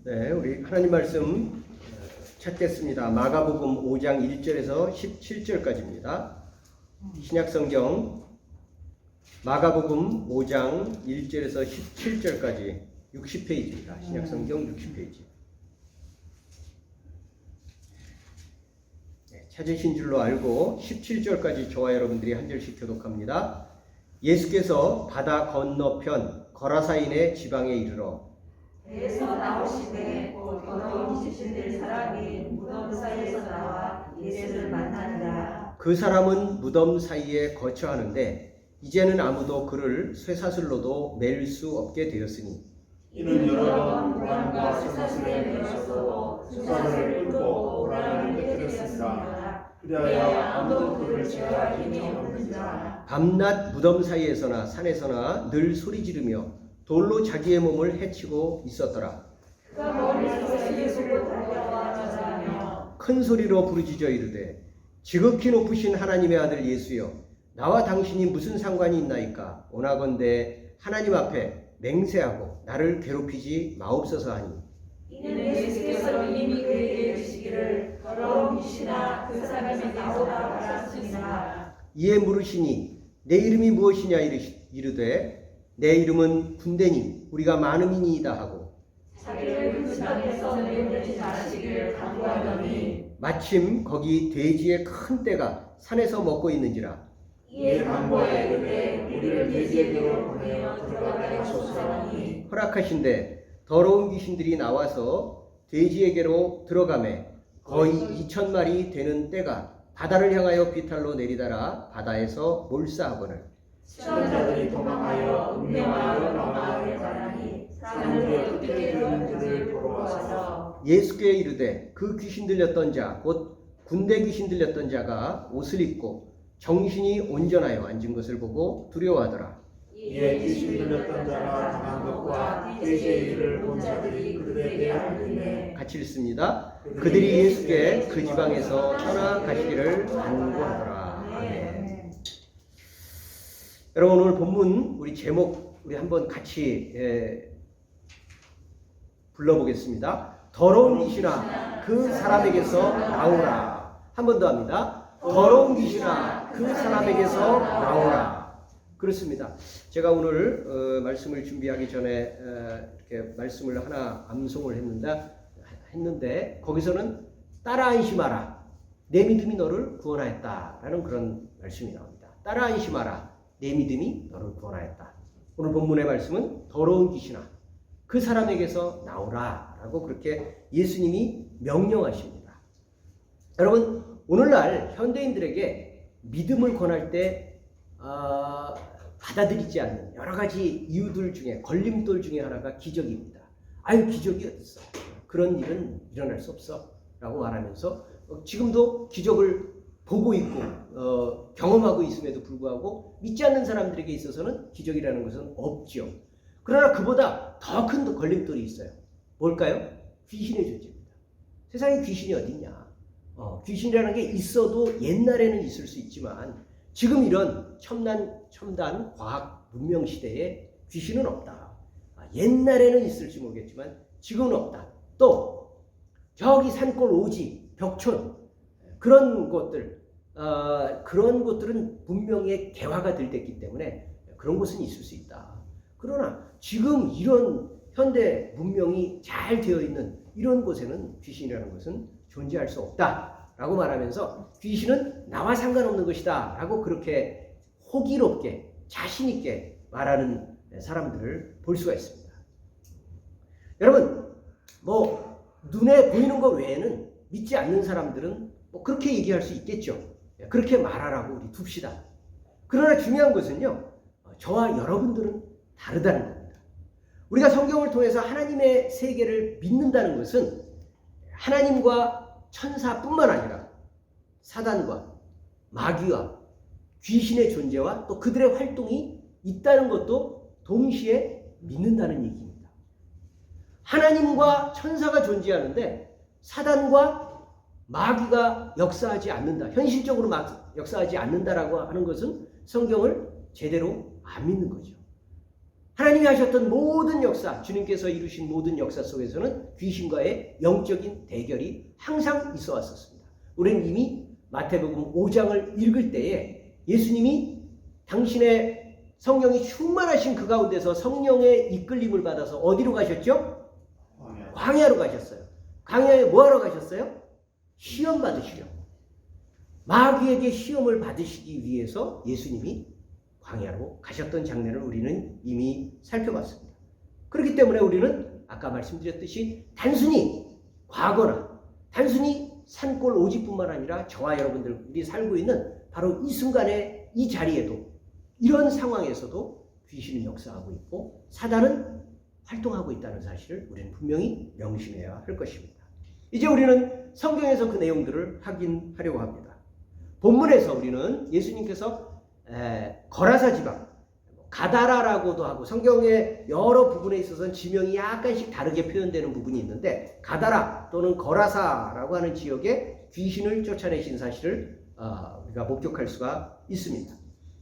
네, 우리 하나님 말씀 찾겠습니다. 마가복음 5장 1절에서 17절까지입니다. 신약성경 마가복음 5장 1절에서 17절까지 60페이지입니다. 신약성경 60페이지. 네, 찾으신 줄로 알고 17절까지 저와 여러분들이 한 절씩 교독합니다. 예수께서 바다 건너편 거라사인의 지방에 이르러 배에서 나오시되 곧 더러우시실 사람이 무덤 사이에서 나와 예수를 만나니라. 그 사람은 무덤 사이에 거처하는데 이제는 아무도 그를 쇠사슬로도 맬 수 없게 되었으니 이는 여러 번 고난과 쇠사슬에 매였어도 쇠사슬을 끌고 오라는 게 되었습니다. 그리하여 아무도 그를 제어할 힘이 없는지라. 밤낮 무덤 사이에서나 산에서나 늘 소리 지르며 돌로 자기의 몸을 해치고 있었더라. 그가 멀리서 예수를 달려와 전하며 큰 소리로 부르짖어 이르되 지극히 높으신 하나님의 아들 예수여, 나와 당신이 무슨 상관이 있나이까? 오나건대 하나님 앞에 맹세하고 나를 괴롭히지 마옵소서 하니 이는 예수께서 이미 그에게 이르시기를 더러운 귀신아 그 사람이 나오라 하셨습니다. 이에 물으시니 내 이름이 무엇이냐 이르되 내 이름은 군대니 우리가 많음이니이다 하고 자기를 그 땅에서 내보내지 마시기를 간구하더니 마침 거기 돼지의 큰 떼가 산에서 먹고 있는지라. 이에 간구하여 이르되 우리를 돼지에게로 보내어 들어가게 하소서 하니 허락하신대 더러운 귀신들이 나와서 돼지에게로 들어가매 거의 2,000마리 되는 떼가 바다를 향하여 비탈로 내리다라 바다에서 몰사하거늘 시험자들이 도망하여 운명하여 마을에 가라니 사람들이 어떻게 그런 그를 보러 와서 예수께 이르되 그 귀신 들렸던 자 곧 군대 귀신 들렸던 자가 옷을 입고 정신이 온전하여 앉은 것을 보고 두려워하더라. 이에 귀신 들렸던 자가 당한 것과 돼지의 일을 본 자들이 그들에게 알리매 같이 읽습니다. 그들이 예수께 그 지방에서 떠나가시기를 간구하더라. 아멘. 여러분, 오늘 본문 우리 제목 우리 한번 같이 불러보겠습니다. 더러운 귀신아 그 사람에게서 나오라. 한 번 더 합니다. 더러운 귀신아 그 사람에게서 나오라. 그렇습니다. 제가 오늘 말씀을 준비하기 전에 이렇게 말씀을 하나 암송을 했는데 거기서는 따라 안심하라. 내 믿음이 너를 구원하였다라는 그런 말씀이 나옵니다. 따라 안심하라. 내 믿음이 너를 구원하였다. 오늘 본문의 말씀은 더러운 귀신아 그 사람에게서 나오라 라고 그렇게 예수님이 명령하십니다. 여러분, 오늘날 현대인들에게 믿음을 권할 때 받아들이지 않는 여러 가지 이유들 중에 걸림돌 중에 하나가 기적입니다. 아유, 기적이 어딨어? 그런 일은 일어날 수 없어 라고 말하면서 지금도 기적을 보고 있고 경험하고 있음에도 불구하고 믿지 않는 사람들에게 있어서는 기적이라는 것은 없죠. 그러나 그보다 더 큰 걸림돌이 있어요. 뭘까요? 귀신의 존재입니다. 세상에 귀신이 어딨냐? 귀신이라는 게 있어도 옛날에는 있을 수 있지만 지금 이런 첨단 과학 문명 시대에 귀신은 없다. 옛날에는 있을지 모르겠지만 지금은 없다. 또 저기 산골 오지, 벽촌 그런 것들은 분명히 개화가 될 때이기 때문에 그런 곳은 있을 수 있다. 그러나 지금 이런 현대 문명이 잘 되어 있는 이런 곳에는 귀신이라는 것은 존재할 수 없다라고 말하면서 귀신은 나와 상관없는 것이다 라고 그렇게 호기롭게 자신 있게 말하는 사람들을 볼 수가 있습니다. 여러분, 눈에 보이는 것 외에는 믿지 않는 사람들은 그렇게 얘기할 수 있겠죠. 그렇게 말하라고 우리 둡시다. 그러나 중요한 것은요, 저와 여러분들은 다르다는 겁니다. 우리가 성경을 통해서 하나님의 세계를 믿는다는 것은 하나님과 천사뿐만 아니라 사단과 마귀와 귀신의 존재와 또 그들의 활동이 있다는 것도 동시에 믿는다는 얘기입니다. 하나님과 천사가 존재하는데 사단과 마귀가 역사하지 않는다. 현실적으로 역사하지 않는다라고 하는 것은 성경을 제대로 안 믿는 거죠. 하나님이 하셨던 모든 역사, 주님께서 이루신 모든 역사 속에서는 귀신과의 영적인 대결이 항상 있어 왔었습니다. 우리는 이미 마태복음 5장을 읽을 때에 예수님이 당신의 성령이 충만하신 그 가운데서 성령의 이끌림을 받아서 어디로 가셨죠? 광야로 가셨어요. 광야에 뭐하러 가셨어요? 시험 받으시려고. 마귀에게 시험을 받으시기 위해서 예수님이 광야로 가셨던 장면을 우리는 이미 살펴봤습니다. 그렇기 때문에 우리는 아까 말씀드렸듯이 단순히 과거나 단순히 산골 오직뿐만 아니라 저와 여러분들 우리 살고 있는 바로 이 순간의 이 자리에도 이런 상황에서도 귀신은 역사하고 있고 사단은 활동하고 있다는 사실을 우리는 분명히 명심해야 할 것입니다. 이제 우리는 성경에서 그 내용들을 확인하려고 합니다. 본문에서 우리는 예수님께서 거라사 지방, 가다라라고도 하고 성경의 여러 부분에 있어서는 지명이 약간씩 다르게 표현되는 부분이 있는데 가다라 또는 거라사라고 하는 지역에 귀신을 쫓아내신 사실을 우리가 목격할 수가 있습니다.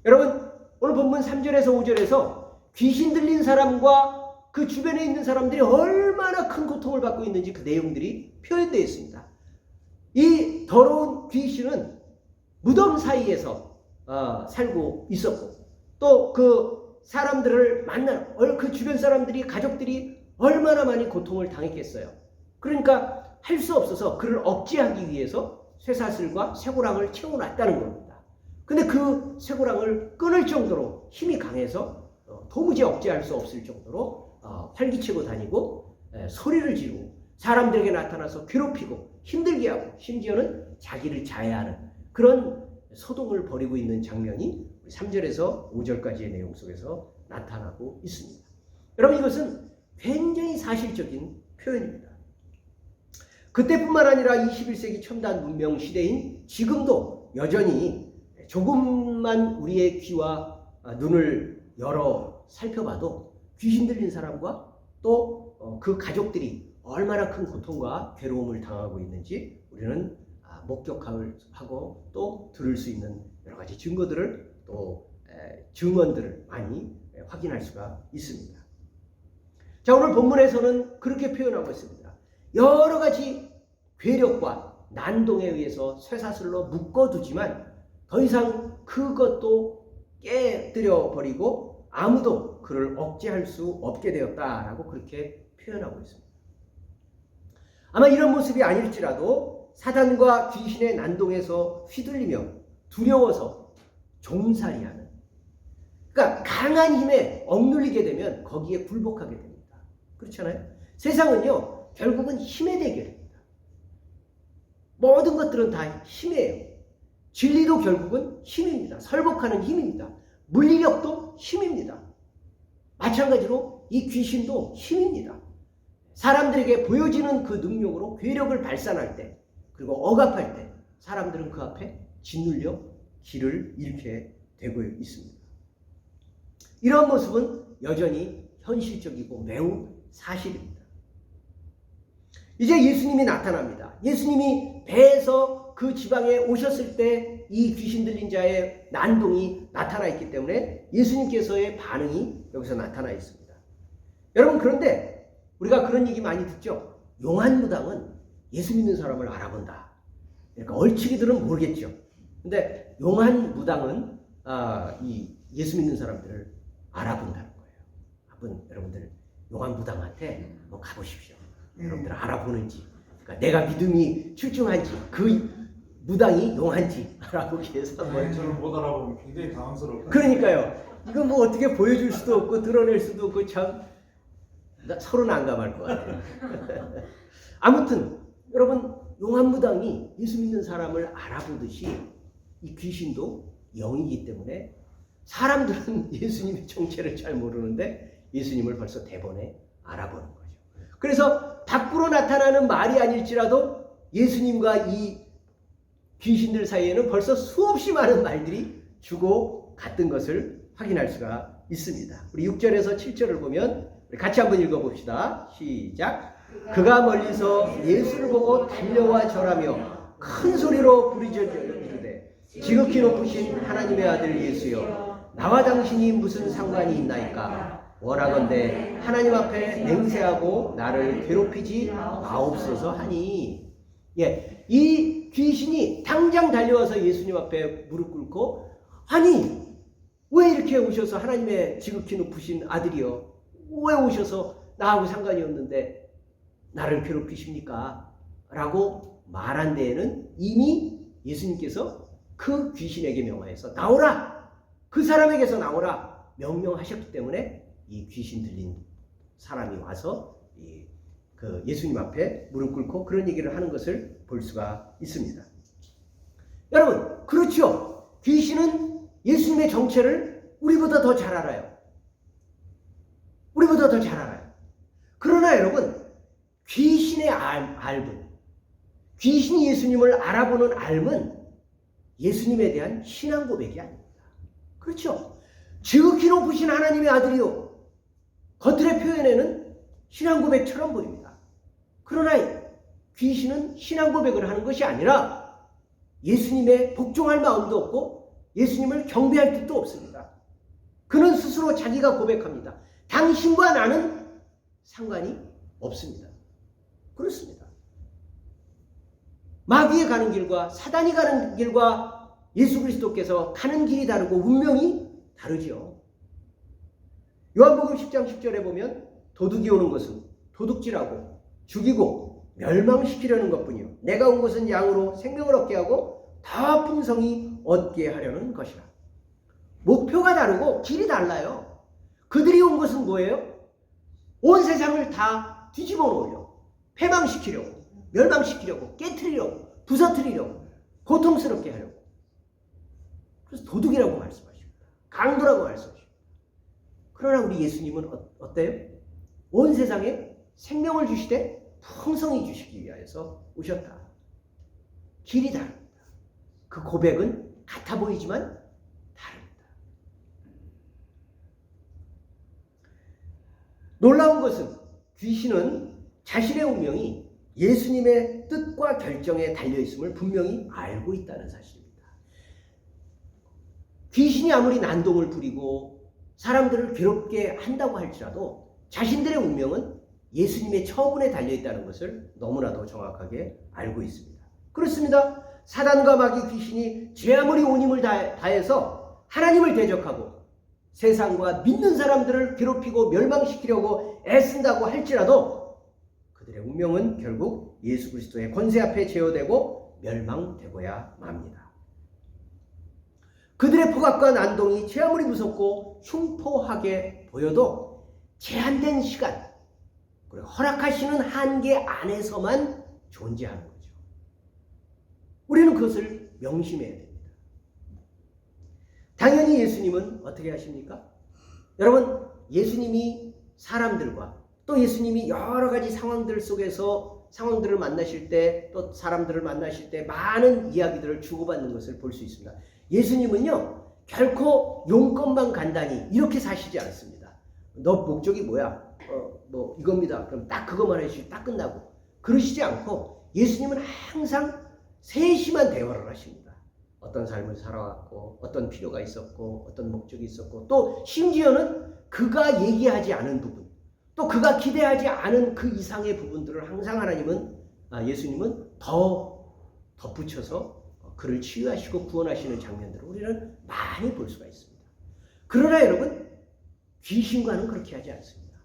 여러분 오늘 본문 3절에서 5절에서 귀신 들린 사람과 그 주변에 있는 사람들이 얼마나 큰 고통을 받고 있는지 그 내용들이 표현되어 있습니다. 이 더러운 귀신은 무덤 사이에서 살고 있었고 또 그 사람들을 만나 그 주변 사람들이 가족들이 얼마나 많이 고통을 당했겠어요. 그러니까 할 수 없어서 그를 억제하기 위해서 쇠사슬과 쇠고랑을 채워놨다는 겁니다. 근데 그 쇠고랑을 끊을 정도로 힘이 강해서 도무지 억제할 수 없을 정도로 활기치고 다니고 소리를 지르고 사람들에게 나타나서 괴롭히고 힘들게 하고 심지어는 자기를 자해하는 그런 소동을 벌이고 있는 장면이 3절에서 5절까지의 내용 속에서 나타나고 있습니다. 여러분 이것은 굉장히 사실적인 표현입니다. 그때뿐만 아니라 21세기 첨단 문명 시대인 지금도 여전히 조금만 우리의 귀와 눈을 열어 살펴봐도 귀신 들린 사람과 또 그 가족들이 얼마나 큰 고통과 괴로움을 당하고 있는지 우리는 목격하고 또 들을 수 있는 여러 가지 증거들을 또 증언들을 많이 확인할 수가 있습니다. 자, 오늘 본문에서는 그렇게 표현하고 있습니다. 여러 가지 괴력과 난동에 의해서 쇠사슬로 묶어두지만 더 이상 그것도 깨뜨려 버리고 아무도 그를 억제할 수 없게 되었다라고 그렇게 표현하고 있습니다. 아마 이런 모습이 아닐지라도 사단과 귀신의 난동에서 휘둘리며 두려워서 종살이하는, 그러니까 강한 힘에 억눌리게 되면 거기에 굴복하게 됩니다. 그렇잖아요? 세상은요 결국은 힘의 대결입니다. 모든 것들은 다 힘이에요. 진리도 결국은 힘입니다. 설복하는 힘입니다. 물리력도 힘입니다. 마찬가지로 이 귀신도 힘입니다. 사람들에게 보여지는 그 능력으로 괴력을 발산할 때 그리고 억압할 때 사람들은 그 앞에 짓눌려 길을 잃게 되고 있습니다. 이런 모습은 여전히 현실적이고 매우 사실입니다. 이제 예수님이 나타납니다. 예수님이 배에서 그 지방에 오셨을 때 이 귀신 들린 자의 난동이 나타나 있기 때문에 예수님께서의 반응이 여기서 나타나 있습니다. 여러분 그런데 우리가 그런 얘기 많이 듣죠. 용한무당은 예수 믿는 사람을 알아본다. 그러니까 얼치기들은 모르겠죠. 근데 용한무당은 이 예수 믿는 사람들을 알아본다는 거예요. 한번 여러분들 용한무당한테 한번 가보십시오. 여러분들 알아보는지, 그러니까 내가 믿음이 출중한지, 그 무당이 용한지 알아보기 위해서 한번. 저는 못 알아보면 굉장히 당황스러워요. 그러니까요. 이거 뭐 어떻게 보여줄 수도 없고 드러낼 수도 없고 참 서로 난감할 것 같아요. 아무튼 여러분 용한무당이 예수 믿는 사람을 알아보듯이 이 귀신도 영이기 때문에 사람들은 예수님의 정체를 잘 모르는데 예수님을 벌써 대번에 알아보는 거죠. 그래서 밖으로 나타나는 말이 아닐지라도 예수님과 이 귀신들 사이에는 벌써 수없이 많은 말들이 주고 갔던 것을 확인할 수가 있습니다. 우리 6절에서 7절을 보면 우리 같이 한번 읽어봅시다. 시작. 그가 멀리서 예수를 보고 달려와 절하며 큰 소리로 부르짖어 이르되 지극히 높으신 하나님의 아들 예수여 나와 당신이 무슨 상관이 있나이까. 원하건대 하나님 앞에 맹세하고 나를 괴롭히지 마옵소서 하니. 예, 이 귀신이 당장 달려와서 예수님 앞에 무릎 꿇고, 아니 왜 이렇게 오셔서 하나님의 지극히 높으신 아들이여, 왜 오셔서 나하고 상관이 없는데 나를 괴롭히십니까? 라고 말한 데에는 이미 예수님께서 그 귀신에게 명하여서 나오라, 그 사람에게서 나오라 명령하셨기 때문에 이 귀신 들린 사람이 와서 그 예수님 앞에 무릎 꿇고 그런 얘기를 하는 것을 볼 수가 있습니다. 여러분, 그렇죠. 귀신은 예수님의 정체를 우리보다 더 잘 알아요. 우리보다 더 잘 알아요. 그러나 여러분, 귀신의 알분, 귀신이 예수님을 알아보는 알은 예수님에 대한 신앙 고백이 아닙니다. 그렇죠. 지극히 높으신 하나님의 아들이요, 겉들의 표현에는 신앙 고백처럼 보입니다. 그러나 귀신은 신앙 고백을 하는 것이 아니라 예수님의 복종할 마음도 없고 예수님을 경배할 뜻도 없습니다. 그는 스스로 자기가 고백합니다. 당신과 나는 상관이 없습니다. 그렇습니다. 마귀에 가는 길과 사단이 가는 길과 예수 그리스도께서 가는 길이 다르고 운명이 다르죠. 요한복음 10장 10절에 보면 도둑이 오는 것은 도둑질하고 죽이고 멸망시키려는 것뿐이요, 내가 온 것은 양으로 생명을 얻게 하고 더 풍성히 얻게 하려는 것이라. 목표가 다르고 길이 달라요. 그들이 온 것은 뭐예요? 온 세상을 다 뒤집어 놓으려고, 패망시키려고, 멸망시키려고, 깨트리려고, 부서뜨리려고, 고통스럽게 하려고. 그래서 도둑이라고 말씀하십니다. 강도라고 말씀하십니다. 그러나 우리 예수님은 어때요? 온 세상에 생명을 주시되 풍성히 주시기 위하여서 오셨다. 길이 다릅니다. 그 고백은 같아 보이지만 다릅니다. 놀라운 것은 귀신은 자신의 운명이 예수님의 뜻과 결정에 달려있음을 분명히 알고 있다는 사실입니다. 귀신이 아무리 난동을 부리고 사람들을 괴롭게 한다고 할지라도 자신들의 운명은 예수님의 처분에 달려있다는 것을 너무나도 정확하게 알고 있습니다. 그렇습니다. 사단과 마귀 귀신이 죄 아무리 온 힘을 다해서 하나님을 대적하고 세상과 믿는 사람들을 괴롭히고 멸망시키려고 애쓴다고 할지라도 그들의 운명은 결국 예수 그리스도의 권세 앞에 제어되고 멸망되고야 맙니다. 그들의 포각과 난동이 제 아무리 무섭고 흉포하게 보여도 제한된 시간, 그리고 허락하시는 한계 안에서만 존재하는 거죠. 우리는 그것을 명심해야 됩니다. 당연히 예수님은 어떻게 하십니까? 여러분, 예수님이 사람들과 또 예수님이 여러 가지 상황들 속에서 상황들을 만나실 때, 또 사람들을 만나실 때 많은 이야기들을 주고받는 것을 볼 수 있습니다. 예수님은요, 결코 용건만 간단히 이렇게 사시지 않습니다. 너 목적이 뭐야? 뭐 이겁니다. 그럼 딱 그것만 해주시고 딱 끝나고 그러시지 않고 예수님은 항상 세심한 대화를 하십니다. 어떤 삶을 살아왔고 어떤 필요가 있었고 어떤 목적이 있었고, 또 심지어는 그가 얘기하지 않은 부분, 또 그가 기대하지 않은 그 이상의 부분들을 항상 예수님은 더 덧붙여서 그를 치유하시고 구원하시는 장면들을 우리는 많이 볼 수가 있습니다. 그러나 여러분, 귀신과는 그렇게 하지 않습니다.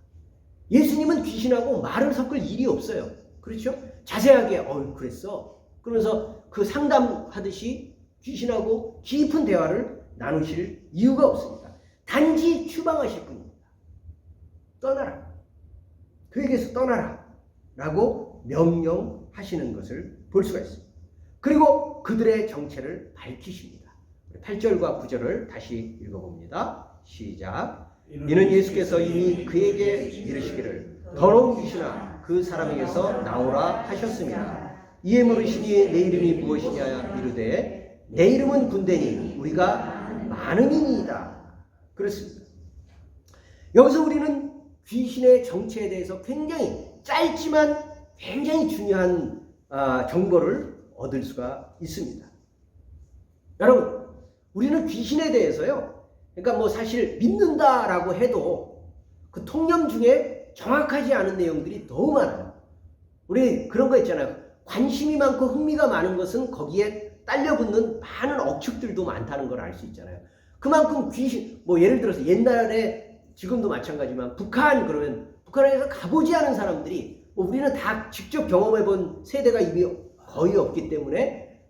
예수님은 귀신하고 말을 섞을 일이 없어요. 그렇죠? 자세하게 그랬어, 그러면서 그 상담하듯이 귀신하고 깊은 대화를 나누실 이유가 없습니다. 단지 추방하실 뿐입니다. 떠나라, 그에게서 떠나라 라고 명령하시는 것을 볼 수가 있습니다. 그리고 그들의 정체를 밝히십니다. 8절과 9절을 다시 읽어봅니다. 시작. 이는 예수께서 이미 그에게 이르시기를 더러운 귀신아 그 사람에게서 나오라 하셨습니다. 이에 물으시니 내 이름이 무엇이냐 이르되 내 이름은 군대니 우리가 많음이니이다. 그렇습니다. 여기서 우리는 귀신의 정체에 대해서 굉장히 짧지만 굉장히 중요한 정보를 얻을 수가 있습니다. 여러분, 우리는 귀신에 대해서요, 그러니까 뭐 사실 믿는다라고 해도 그 통념 중에 정확하지 않은 내용들이 너무 많아요. 우리 그런 거 있잖아요. 관심이 많고 흥미가 많은 것은 거기에 딸려붙는 많은 억측들도 많다는 걸 알 수 있잖아요. 그만큼 귀신, 뭐 예를 들어서 옛날에 지금도 마찬가지지만 북한 그러면 북한에서 가보지 않은 사람들이 뭐 우리는 다 직접 경험해본 세대가 이미 거의 없기 때문에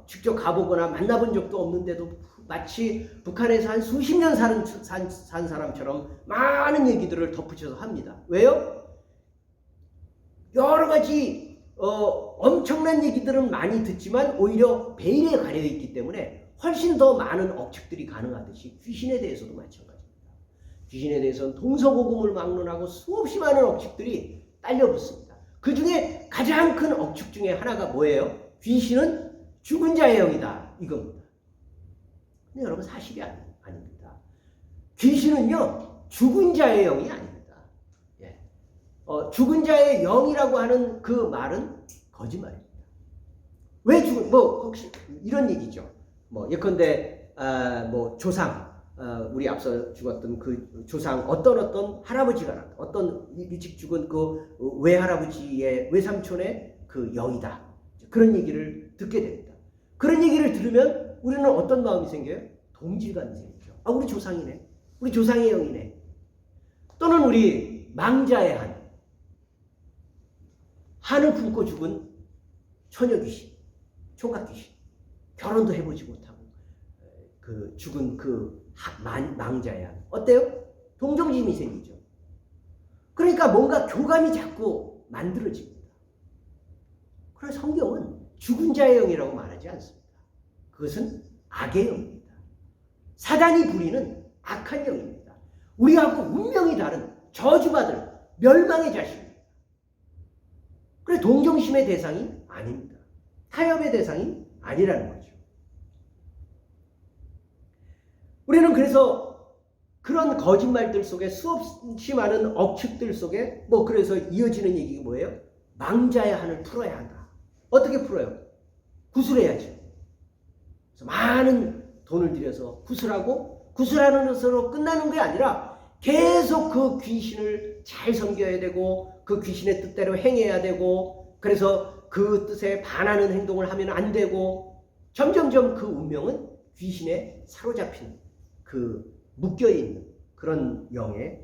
직접 가보거나 만나본 적도 없는데도 마치 북한에서 한 수십 년 산 사람처럼 많은 얘기들을 덧붙여서 합니다. 왜요? 여러 가지 엄청난 얘기들은 많이 듣지만 오히려 베일에 가려 있기 때문에 훨씬 더 많은 억측들이 가능하듯이 귀신에 대해서도 마찬가지입니다. 귀신에 대해서는 동서고금을 막론하고 수없이 많은 억측들이 딸려붙습니다. 그 중에 가장 큰 억측 중에 하나가 뭐예요? 귀신은 죽은 자의 영이다. 이겁니다. 근데 여러분 사실이 아닙니다. 귀신은요 죽은 자의 영이 아닙니다. 예. 죽은 자의 영이라고 하는 그 말은 거짓말입니다. 왜 죽은 뭐 혹시 이런 얘기죠. 뭐 예컨대 뭐 조상 우리 앞서 죽었던 그 조상 어떤 할아버지가 어떤 일찍 죽은 그 외할아버지의 외삼촌의 그 영이다. 그런 얘기를 듣게 됩니다. 그런 얘기를 들으면 우리는 어떤 마음이 생겨요? 동질감이 생기죠. 아, 우리 조상이네. 우리 조상의 영이네. 또는 우리 망자의 한을 품고 죽은 처녀귀신, 총각귀신, 결혼도 해보지 못하고 그 죽은 그 망자의 한. 어때요? 동정심이 생기죠. 그러니까 뭔가 교감이 자꾸 만들어집니다. 그래서 성경은 죽은 자의 영이라고 말하지 않습니다. 그것은 악의 영입니다. 사단이 부리는 악한 영입니다. 우리하고 운명이 다른 저주받을 멸망의 자식입니다. 그래 동정심의 대상이 아닙니다. 타협의 대상이 아니라는 거죠. 우리는 그래서 그런 거짓말들 속에 수없이 많은 억측들 속에 뭐 그래서 이어지는 얘기가 뭐예요? 망자의 한을 풀어야 한다. 어떻게 풀어요? 구술해야죠. 그래서 많은 돈을 들여서 구술하고 구술하는 것으로 끝나는 게 아니라 계속 그 귀신을 잘 섬겨야 되고 그 귀신의 뜻대로 행해야 되고 그래서 그 뜻에 반하는 행동을 하면 안 되고 점점점 그 운명은 귀신에 사로잡힌 그 묶여있는 그런 영에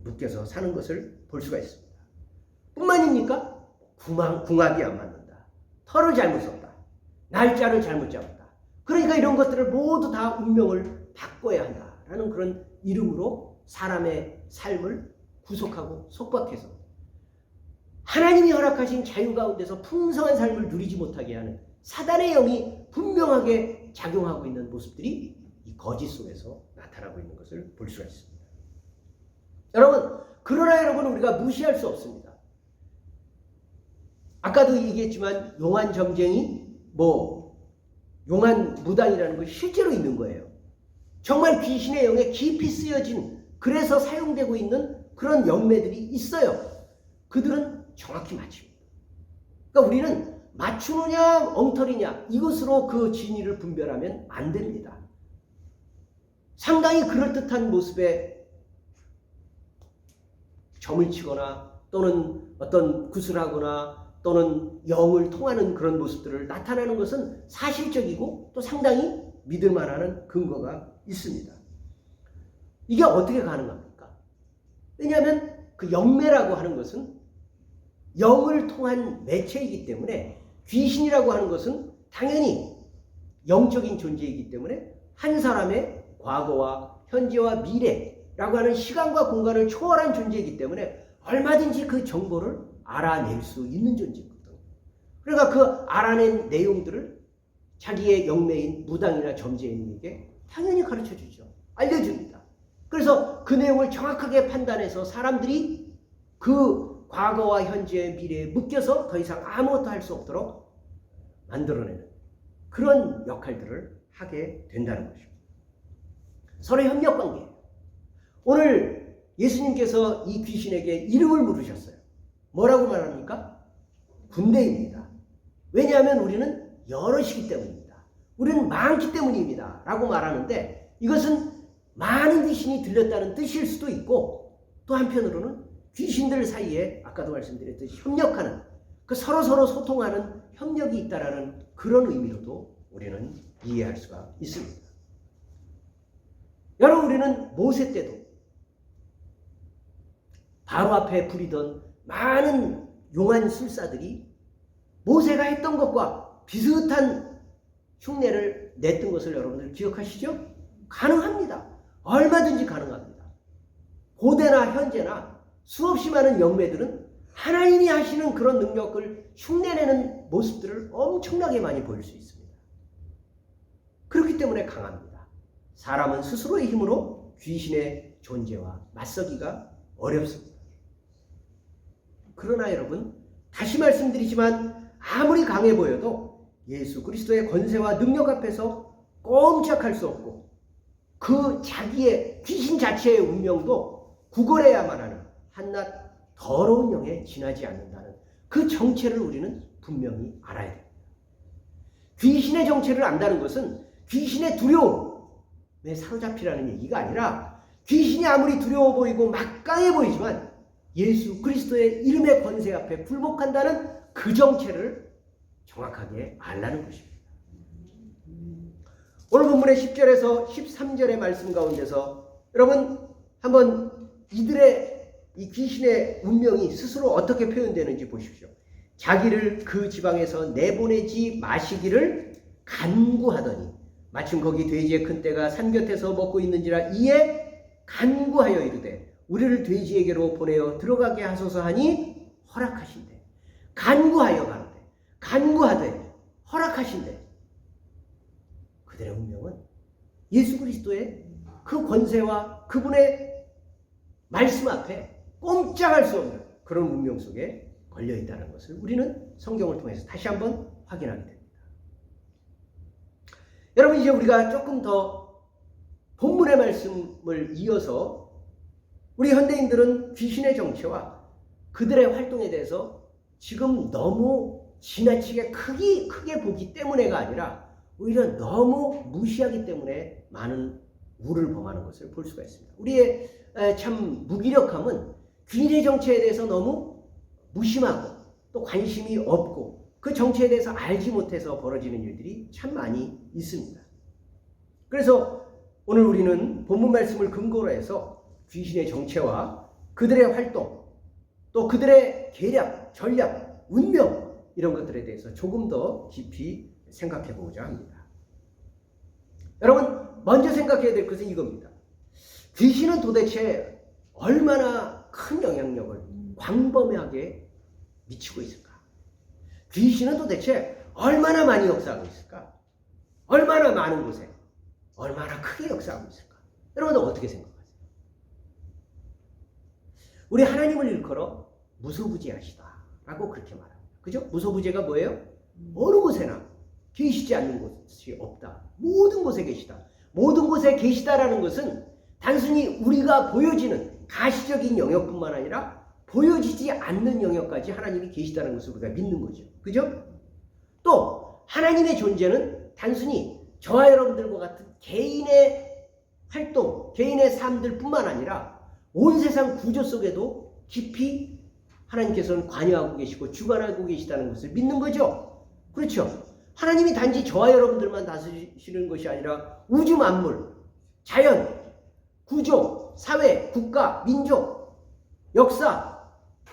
묶여서 사는 것을 볼 수가 있습니다. 뿐만입니까? 궁합이 안 맞는다. 털을 잘못 썼다. 날짜를 잘못 잡았다. 그러니까 이런 것들을 모두 다 운명을 바꿔야 한다라는 그런 이름으로 사람의 삶을 구속하고 속박해서 하나님이 허락하신 자유 가운데서 풍성한 삶을 누리지 못하게 하는 사단의 영이 분명하게 작용하고 있는 모습들이 이 거짓 속에서 나타나고 있는 것을 볼 수가 있습니다. 그러나 여러분 우리가 무시할 수 없습니다. 아까도 얘기했지만 용한 점쟁이, 용한 무당이라는 것이 실제로 있는 거예요. 정말 귀신의 영에 깊이 쓰여진 그래서 사용되고 있는 그런 영매들이 있어요. 그들은 정확히 맞춥니다. 그러니까 우리는 맞추느냐 엉터리냐 이것으로 그 진위를 분별하면 안 됩니다. 상당히 그럴듯한 모습에 점을 치거나 또는 어떤 구슬하거나 또는 영을 통하는 그런 모습들을 나타내는 것은 사실적이고 또 상당히 믿을 만한 근거가 있습니다. 이게 어떻게 가능합니까? 왜냐하면 그 영매라고 하는 것은 영을 통한 매체이기 때문에 귀신이라고 하는 것은 당연히 영적인 존재이기 때문에 한 사람의 과거와 현재와 미래라고 하는 시간과 공간을 초월한 존재이기 때문에 얼마든지 그 정보를 알아낼 수 있는 존재거든요. 그러니까 그 알아낸 내용들을 자기의 영매인 무당이나 점쟁이에게 당연히 가르쳐주죠. 알려줍니다. 그래서 그 내용을 정확하게 판단해서 사람들이 그 과거와 현재의 미래에 묶여서 더 이상 아무것도 할 수 없도록 만들어내는 그런 역할들을 하게 된다는 것입니다. 서로 협력관계예요. 오늘 예수님께서 이 귀신에게 이름을 물으셨어요. 뭐라고 말합니까? 군대입니다. 왜냐하면 우리는 여럿이기 때문입니다. 우리는 많기 때문입니다. 라고 말하는데 이것은 많은 귀신이 들렸다는 뜻일 수도 있고 또 한편으로는 귀신들 사이에 아까도 말씀드렸듯이 협력하는 그 서로 소통하는 협력이 있다라는 그런 의미로도 우리는 이해할 수가 있습니다. 여러분, 우리는 모세 때도 바로 앞에 부리던 많은 용한 술사들이 모세가 했던 것과 비슷한 흉내를 냈던 것을 여러분들 기억하시죠? 가능합니다. 얼마든지 가능합니다. 고대나 현재나 수없이 많은 영매들은 하나님이 하시는 그런 능력을 흉내내는 모습들을 엄청나게 많이 보일 수 있습니다. 그렇기 때문에 강합니다. 사람은 스스로의 힘으로 귀신의 존재와 맞서기가 어렵습니다. 그러나 여러분, 다시 말씀드리지만 아무리 강해 보여도 예수 그리스도의 권세와 능력 앞에서 꼼짝할 수 없고 그 자기의 귀신 자체의 운명도 구걸해야만 하는 한낱 더러운 영에 지나지 않는다는 그 정체를 우리는 분명히 알아야 됩니다. 귀신의 정체를 안다는 것은 귀신의 두려움에 사로잡히라는 얘기가 아니라 귀신이 아무리 두려워 보이고 막강해 보이지만 예수 그리스도의 이름의 권세 앞에 굴복한다는 그 정체를 정확하게 알라는 것입니다. 오늘 본문의 10절에서 13절의 말씀 가운데서 여러분 한번 이들의 이 귀신의 운명이 스스로 어떻게 표현되는지 보십시오. 자기를 그 지방에서 내보내지 마시기를 간구하더니 마침 거기 돼지의 큰 떼가 산 곁에서 먹고 있는지라 이에 간구하여 이르되 우리를 돼지에게로 보내어 들어가게 하소서 하니 허락하신대. 간구하여 가는데 간구하되 허락하신대. 그들의 운명은 예수 그리스도의 그 권세와 그분의 말씀 앞에 꼼짝할 수 없는 그런 운명 속에 걸려 있다는 것을 우리는 성경을 통해서 다시 한번 확인하게 됩니다. 여러분, 이제 우리가 조금 더 본문의 말씀을 이어서 우리 현대인들은 귀신의 정체와 그들의 활동에 대해서 지금 너무 지나치게 크게 보기 때문에가 아니라 오히려 너무 무시하기 때문에 많은 우를 범하는 것을 볼 수가 있습니다. 우리의 참 무기력함은 귀신의 정체에 대해서 너무 무심하고 또 관심이 없고 그 정체에 대해서 알지 못해서 벌어지는 일들이 참 많이 있습니다. 그래서 오늘 우리는 본문 말씀을 근거로 해서 귀신의 정체와 그들의 활동 또 그들의 계략, 전략, 운명 이런 것들에 대해서 조금 더 깊이 생각해 보고자 합니다. 여러분, 먼저 생각해야 될 것은 이겁니다. 귀신은 도대체 얼마나 큰 영향력을 광범위하게 미치고 있을까? 귀신은 도대체 얼마나 많이 역사하고 있을까? 얼마나 많은 곳에 얼마나 크게 역사하고 있을까? 여러분들 어떻게 생각하세요? 우리 하나님을 일컬어 무소부재하시다라고 그렇게 말합니다. 그죠? 무소부재가 뭐예요? 어느 곳에나 계시지 않는 곳이 없다. 모든 곳에 계시다. 모든 곳에 계시다라는 것은 단순히 우리가 보여지는 가시적인 영역뿐만 아니라 보여지지 않는 영역까지 하나님이 계시다는 것을 우리가 믿는 거죠. 그죠? 또 하나님의 존재는 단순히 저와 여러분들과 같은 개인의 활동, 개인의 삶들뿐만 아니라 온 세상 구조 속에도 깊이 하나님께서는 관여하고 계시고 주관하고 계시다는 것을 믿는 거죠. 그렇죠? 하나님이 단지 저와 여러분들만 다스리시는 것이 아니라 우주 만물, 자연, 구조, 사회, 국가, 민족, 역사,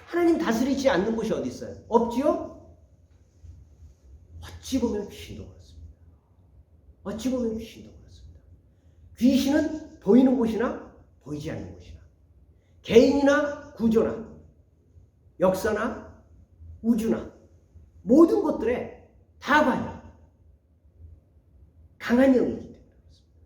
하나님 다스리지 않는 곳이 어디 있어요? 없지요? 어찌 보면 귀신도 그렇습니다. 어찌 보면 귀신도 그렇습니다. 귀신은 보이는 곳이나 보이지 않는 곳이나 개인이나 구조나 역사나 우주나 모든 것들에 다 관여합니다. 강한 영이기 때문에 그렇습니다.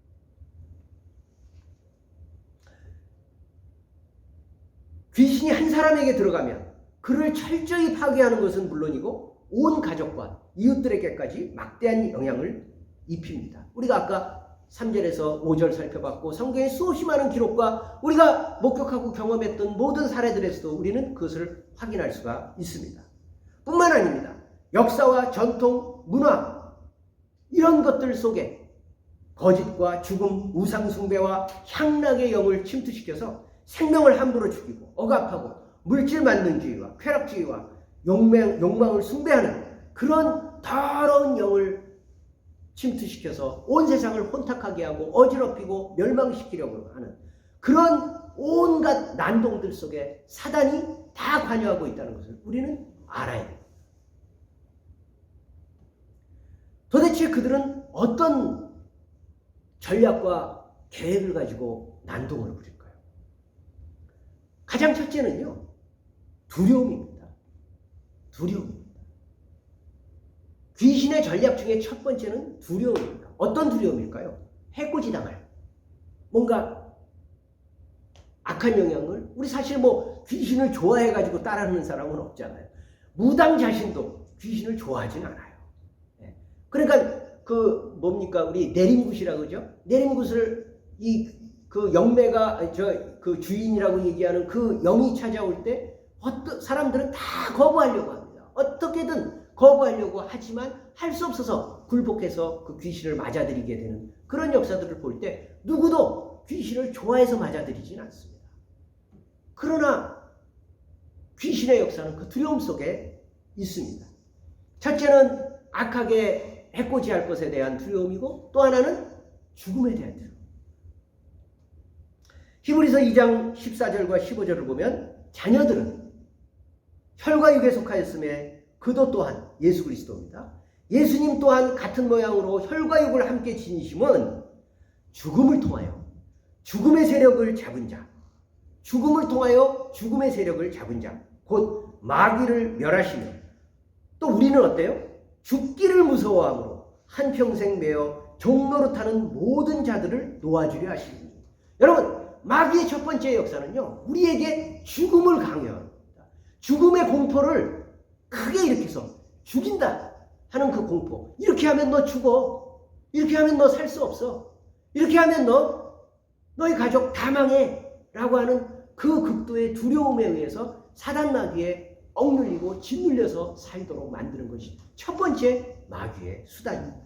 귀신이 한 사람에게 들어가면 그를 철저히 파괴하는 것은 물론이고 온 가족과 이웃들에게까지 막대한 영향을 입힙니다. 우리가 아까 3절에서 5절 살펴봤고 성경의 수없이 많은 기록과 우리가 목격하고 경험했던 모든 사례들에서도 우리는 그것을 확인할 수가 있습니다. 뿐만 아닙니다. 역사와 전통, 문화 이런 것들 속에 거짓과 죽음, 우상숭배와 향락의 영을 침투시켜서 생명을 함부로 죽이고 억압하고 물질 만능주의와 쾌락주의와 욕망을 숭배하는 그런 더러운 영을 침투시켜서 온 세상을 혼탁하게 하고 어지럽히고 멸망시키려고 하는 그런 온갖 난동들 속에 사단이 다 관여하고 있다는 것을 우리는 알아야 됩니다. 도대체 그들은 어떤 전략과 계획을 가지고 난동을 부릴까요? 가장 첫째는요, 두려움입니다. 두려움입니다. 귀신의 전략 중에 첫 번째는 두려움입니다. 어떤 두려움일까요? 해코지당할 뭔가 악한 영향을, 우리 사실 뭐 귀신을 좋아해가지고 따라하는 사람은 없잖아요. 무당 자신도 귀신을 좋아하진 않아요. 그러니까 그 뭡니까, 우리 내림굿이라고 그러죠? 내림굿을 그 영매가 그 주인이라고 얘기하는 그 영이 찾아올 때 어떤 사람들은 다 거부하려고 합니다. 어떻게든 거부하려고 하지만 할 수 없어서 굴복해서 그 귀신을 맞아들이게 되는 그런 역사들을 볼 때 누구도 귀신을 좋아해서 맞아들이진 않습니다. 그러나 귀신의 역사는 그 두려움 속에 있습니다. 첫째는 악하게 해코지할 것에 대한 두려움이고, 또 하나는 죽음에 대한 두려움. 히브리서 2장 14절과 15절을 보면 자녀들은 혈과 육에 속하였음에 그도 또한 예수 그리스도입니다. 예수님 또한 같은 모양으로 혈과 육을 함께 지니심은 죽음을 통하여 죽음의 세력을 잡은 자, 죽음을 통하여 죽음의 세력을 잡은 자, 곧 마귀를 멸하시며, 또 우리는 어때요? 죽기를 무서워함으로 한평생 매어 종노릇하는 모든 자들을 놓아주려 하시니. 여러분, 마귀의 첫 번째 역사는요, 우리에게 죽음을 강요합니다. 죽음의 공포를 크게 일으켜서 죽인다 하는 그 공포. 이렇게 하면 너 죽어. 이렇게 하면 너 살 수 없어. 이렇게 하면 너희 가족 다 망해. 라고 하는 그 극도의 두려움에 의해서 사단 마귀에 억눌리고 짓눌려서 살도록 만드는 것이 첫 번째 마귀의 수단입니다.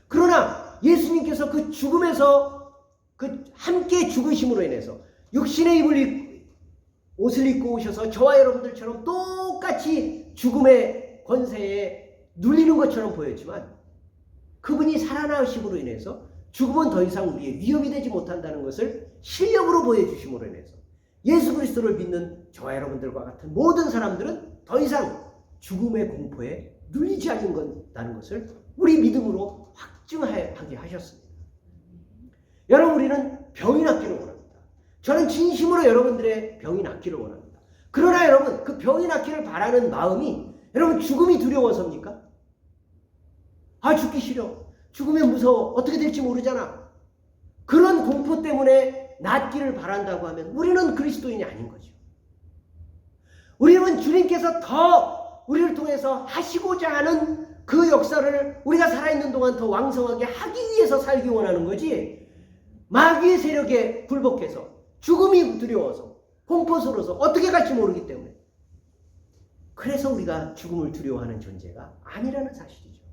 그러나 예수님께서 그 죽음에서 그 함께 죽으심으로 인해서 육신의 옷을 입고 오셔서 저와 여러분들처럼 똑같이 죽음의 권세에 눌리는 것처럼 보였지만, 그분이 살아나심으로 인해서 죽음은 더 이상 우리의 위협이 되지 못한다는 것을 실력으로 보여주심으로 인해서 예수 그리스도를 믿는 저와 여러분들과 같은 모든 사람들은 더 이상 죽음의 공포에 눌리지 않는다는 것을 우리 믿음으로 확증하게 하셨습니다. 여러분, 우리는 병이 낫기를 원합니다. 저는 진심으로 여러분들의 병이 낫기를 원합니다. 그러나 여러분, 그 병이 낫기를 바라는 마음이 여러분 죽음이 두려워서입니까? 아, 죽기 싫어. 죽으면 무서워. 어떻게 될지 모르잖아. 그런 공포 때문에 낫기를 바란다고 하면 우리는 그리스도인이 아닌 거죠. 우리는 주님께서 더 우리를 통해서 하시고자 하는 그 역사를 우리가 살아있는 동안 더 왕성하게 하기 위해서 살기 원하는 거지, 마귀의 세력에 굴복해서 죽음이 두려워서 공포스러워서 어떻게 갈지 모르기 때문에, 그래서 우리가 죽음을 두려워하는 존재가 아니라는 사실이죠.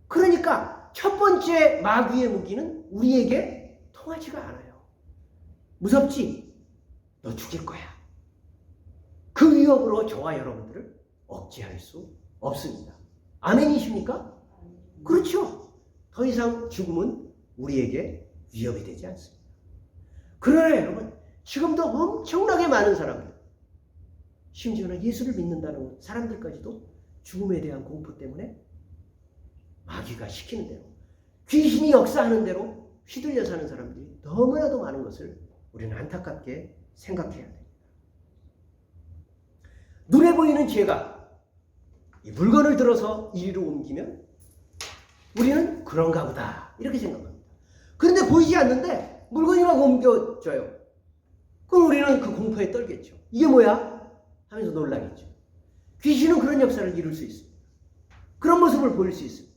그러니까 첫 번째 마귀의 무기는 우리에게 통하지가 않아요. 무섭지? 너 죽일 거야. 그 위협으로 저와 여러분들을 억제할 수 없습니다. 아멘이십니까? 그렇죠. 더 이상 죽음은 우리에게 위협이 되지 않습니다. 그러나 여러분, 지금도 엄청나게 많은 사람들, 심지어는 예수를 믿는다는 사람들까지도 죽음에 대한 공포 때문에 마귀가 시키는 대로, 귀신이 역사하는 대로 휘둘려 사는 사람들이 너무나도 많은 것을 우리는 안타깝게 생각해야 됩니다. 눈에 보이는 죄가 이 물건을 들어서 이리로 옮기면 우리는 그런가 보다 이렇게 생각합니다. 그런데 보이지 않는데 물건이 막 옮겨져요. 그럼 우리는 그 공포에 떨겠죠. 이게 뭐야? 하면서 놀라겠죠. 귀신은 그런 역사를 이룰 수 있습니다. 그런 모습을 보일 수 있습니다.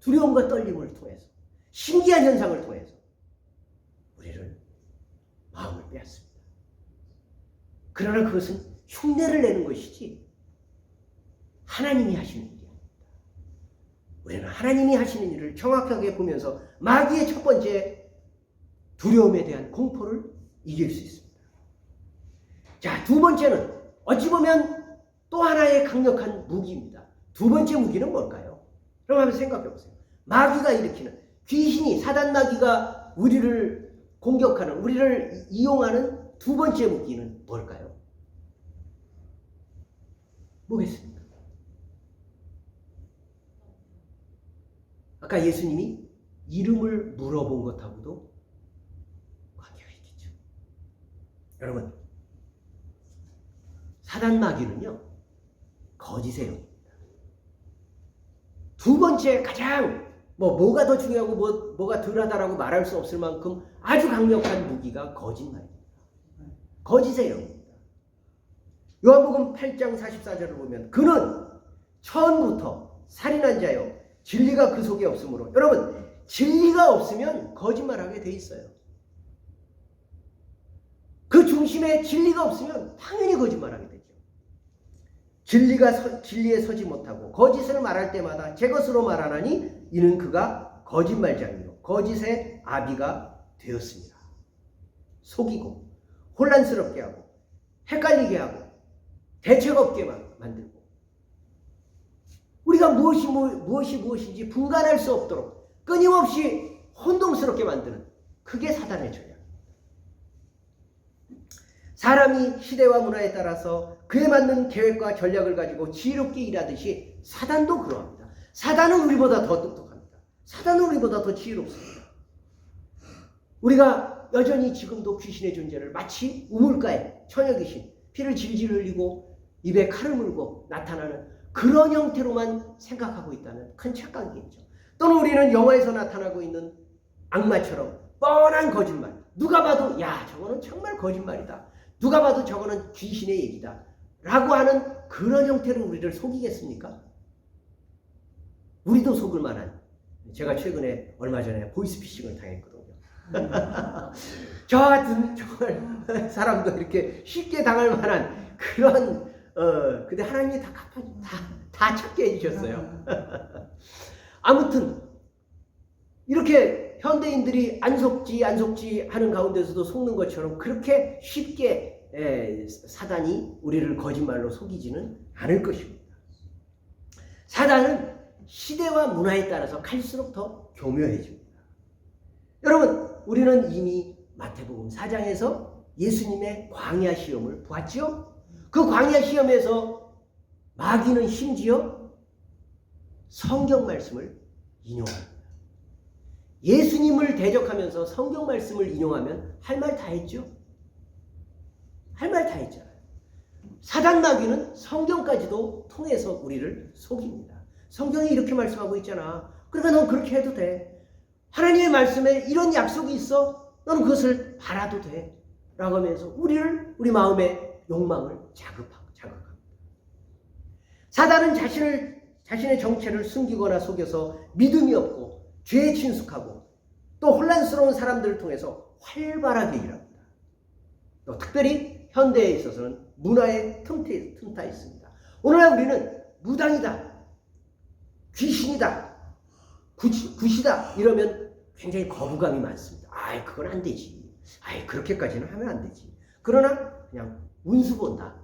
두려움과 떨림을 통해서, 신기한 현상을 통해서 우리를 마음을 빼앗습니다. 그러나 그것은 흉내를 내는 것이지 하나님이 하시는 일이 아닙니다. 우리는 하나님이 하시는 일을 정확하게 보면서 마귀의 첫 번째 두려움에 대한 공포를 이길 수 있습니다. 자, 두 번째는 어찌 보면 또 하나의 강력한 무기입니다. 두 번째 무기는 뭘까요? 그럼 한번 생각해 보세요. 마귀가 일으키는, 귀신이, 사단 마귀가 우리를 공격하는, 우리를 이용하는 두 번째 무기는 뭘까요? 뭐겠습니까? 아까 예수님이 이름을 물어본 것하고도 관계가 있겠죠. 여러분, 사단 마귀는요, 거짓의 영입니다. 두 번째 가장 뭐가 더 중요하고 뭐가 덜하다라고 말할 수 없을 만큼 아주 강력한 무기가 거짓말입니다. 거짓의 영입니다. 요한복음 8장 44절을 보면 그는 처음부터 살인한 자요 진리가 그 속에 없으므로, 여러분, 진리가 없으면 거짓말하게 돼 있어요. 그 중심에 진리가 없으면 당연히 거짓말하게 되죠. 진리에 서지 못하고 거짓을 말할 때마다 제 것으로 말하나니 이는 그가 거짓말장이요 거짓의 아비가 되었습니다. 속이고 혼란스럽게 하고 헷갈리게 하고 대책 없게 만들고, 우리가 무엇인지 분간할 수 없도록 끊임없이 혼동스럽게 만드는, 그게 사단의 전략. 사람이 시대와 문화에 따라서 그에 맞는 계획과 전략을 가지고 지혜롭게 일하듯이 사단도 그러합니다. 사단은 우리보다 더 똑똑합니다. 사단은 우리보다 더 지혜롭습니다. 우리가 여전히 지금도 귀신의 존재를 마치 우물가에 처녀귀신, 피를 질질 흘리고 입에 칼을 물고 나타나는 그런 형태로만 생각하고 있다는 큰 착각이겠죠. 또는 우리는 영화에서 나타나고 있는 악마처럼 뻔한 거짓말, 누가 봐도 야, 저거는 정말 거짓말이다, 누가 봐도 저거는 귀신의 얘기다 라고 하는 그런 형태로 우리를 속이겠습니까? 우리도 속을 만한, 제가 최근에 얼마 전에 보이스피싱을 당했거든요. 저 같은 정말 사람도 이렇게 쉽게 당할 만한 그런 근데 하나님이 다 찾게 해주셨어요. 아무튼 이렇게 현대인들이 안 속지 하는 가운데서도 속는 것처럼 그렇게 쉽게 사단이 우리를 거짓말로 속이지는 않을 것입니다. 사단은 시대와 문화에 따라서 갈수록 더 교묘해집니다. 여러분, 우리는 이미 마태복음 4장에서 예수님의 광야 시험을 보았죠? 그 광야 시험에서 마귀는 심지어 성경 말씀을 인용합니다. 예수님을 대적하면서 성경 말씀을 인용하면 할 말 다 했죠? 할 말 다 했잖아요. 사단 마귀는 성경까지도 통해서 우리를 속입니다. 성경이 이렇게 말씀하고 있잖아. 그러니까 넌 그렇게 해도 돼. 하나님의 말씀에 이런 약속이 있어. 너는 그것을 바라도 돼. 라고 하면서 우리 마음의 욕망을 자극합니다. 사단은 자신의 정체를 숨기거나 속여서 믿음이 없고 죄에 친숙하고 또 혼란스러운 사람들을 통해서 활발하게 일합니다. 또 특별히 현대에 있어서는 문화에 틈타 있습니다. 오늘날 우리는 무당이다, 귀신이다, 굿이다 이러면 굉장히 거부감이 많습니다. 아이, 그건 안 되지. 아이, 그렇게까지는 하면 안 되지. 그러나 그냥 운수 본다,